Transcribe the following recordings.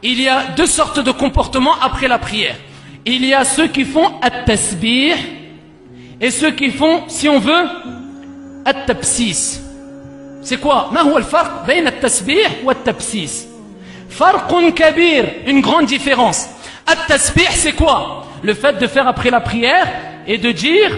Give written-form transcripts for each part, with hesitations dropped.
il y a deux sortes de comportements après la prière. Il y a ceux qui font at-tasbih et ceux qui font, si on veut, at-tabsis. C'est quoi? Ma huwa al-farq bayna at-tasbih wa at-tabsis? Farqun kabir, une grande différence. At-tasbih, c'est quoi? Le fait de faire après la prière et de dire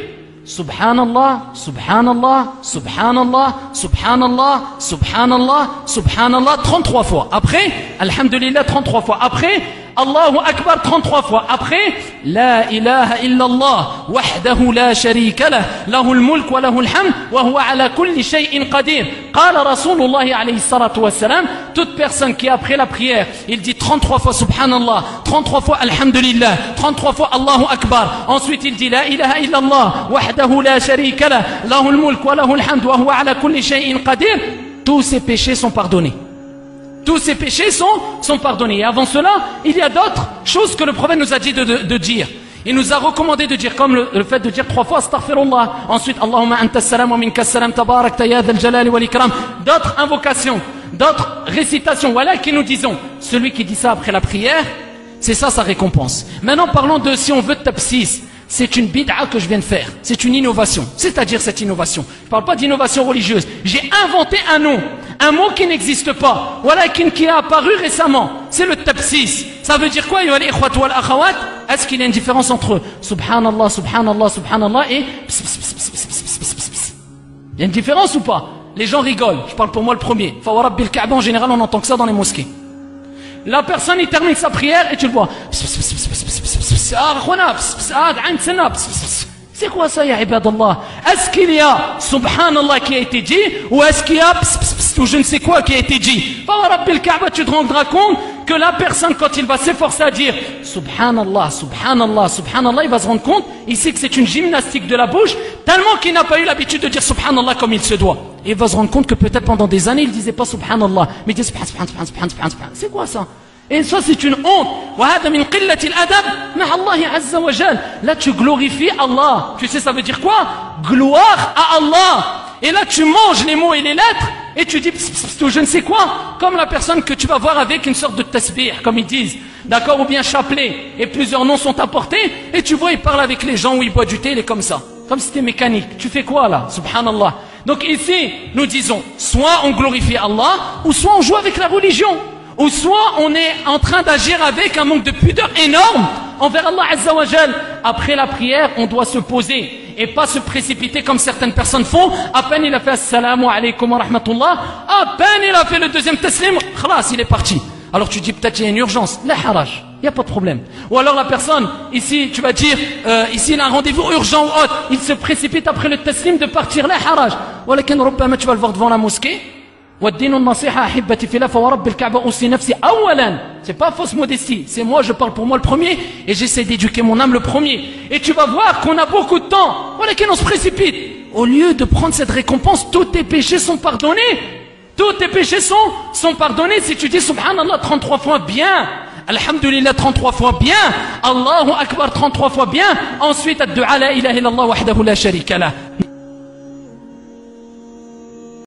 Subhanallah, Subhanallah, Subhanallah, Subhanallah, Subhanallah, Subhanallah 33 fois. Après, Alhamdulillah 33 fois. Après, Allahu Akbar 33 fois. Après, La ilaha illallah, wahdahu la sharika lah, lahul mulk wa lahul hamd, wa huwa ala kulli shay'in qadir. Qala Rasulullah alayhi salatu wa salam, toute personne qui après la prière, il dit 33 fois Subhanallah, 33 fois Alhamdulillah, 33 fois Allahu Akbar. Ensuite, il dit La ilaha illallah, wahdahu la sharika lah, lahul mulk wa lahul hamd, wa huwa ala kulli shay'in qadir. Tous ses péchés sont pardonnés. Tous ces péchés sont pardonnés. Et avant cela, il y a d'autres choses que le prophète nous a dit de dire. Il nous a recommandé de dire, comme le fait de dire 3 fois Astaghfirullah. Ensuite, Allahumma anta salam wa minka salam tabarakta ya dhal jalali wal ikram. D'autres invocations, d'autres récitations. Voilà qui nous disons. Celui qui dit ça après la prière, c'est ça sa récompense. Maintenant, parlons de si on veut tabsis. C'est une bid'a que je viens de faire. C'est une innovation. C'est-à-dire cette innovation. Je ne parle pas d'innovation religieuse. J'ai inventé un nom. Un mot qui n'existe pas. Voilà qui a apparu récemment. C'est le tabsis. Ça veut dire quoi? Est-ce qu'il y a une différence entre Subhanallah, Subhanallah, Subhanallah et il y a une différence ou pas? Les gens rigolent. Je parle pour moi le premier. Fawarabbil Kaaba, en général, on entend que ça dans les mosquées. La personne, il termine sa prière et tu le vois. C'est quoi ça, ya ibadallah? Est-ce qu'il y a Subhanallah qui a été dit ou est-ce qu'il y a ou je ne sais quoi qui a été dit? Rabbil Kaaba, tu te rendras compte que la personne, quand il va s'efforcer à dire Subhanallah, Subhanallah, Subhanallah, il va se rendre compte ici que c'est une gymnastique de la bouche tellement qu'il n'a pas eu l'habitude de dire Subhanallah comme il se doit. Et il va se rendre compte que peut-être pendant des années il ne disait pas Subhanallah, mais il disait Subhanallah. C'est quoi ça? Et ça c'est une honte. Là tu glorifies Allah. Tu sais ça veut dire quoi? Gloire à Allah. Et là tu manges les mots et les lettres et tu dis ou je ne sais quoi, comme la personne que tu vas voir avec une sorte de tasbih comme ils disent, d'accord, ou bien chapelet, et plusieurs noms sont apportés et tu vois il parle avec les gens ou il boit du thé, il est comme ça, comme si c'était mécanique. Tu fais quoi là? Subhanallah. Donc ici nous disons soit on glorifie Allah ou soit on joue avec la religion, ou soit on est en train d'agir avec un manque de pudeur énorme envers Allah Azza wa Jal. Après la prière, on doit se poser et pas se précipiter comme certaines personnes font. À peine il a fait Assalamu alaykum wa rahmatullah, à peine il a fait le deuxième taslim, khalas, il est parti. Alors tu dis peut-être il y a une urgence, la haraj, il n'y a pas de problème. Ou alors la personne, ici tu vas dire, ici il a un rendez-vous urgent ou autre, il se précipite après le taslim de partir, la haraj. Walakin rubbama tu vas le voir devant la mosquée. C'est pas fausse modestie, c'est moi, je parle pour moi le premier et j'essaie d'éduquer mon âme le premier. Et tu vas voir qu'on a beaucoup de temps, voilà qu'on se précipite. Au lieu de prendre cette récompense, tous tes péchés sont pardonnés. Tous tes péchés sont pardonnés si tu dis Subhanallah 33 fois bien, Alhamdulillah 33 fois bien, Allahu Akbar 33 fois bien, ensuite ad-du'a la ilaha illallah wahdahu la sharika lah.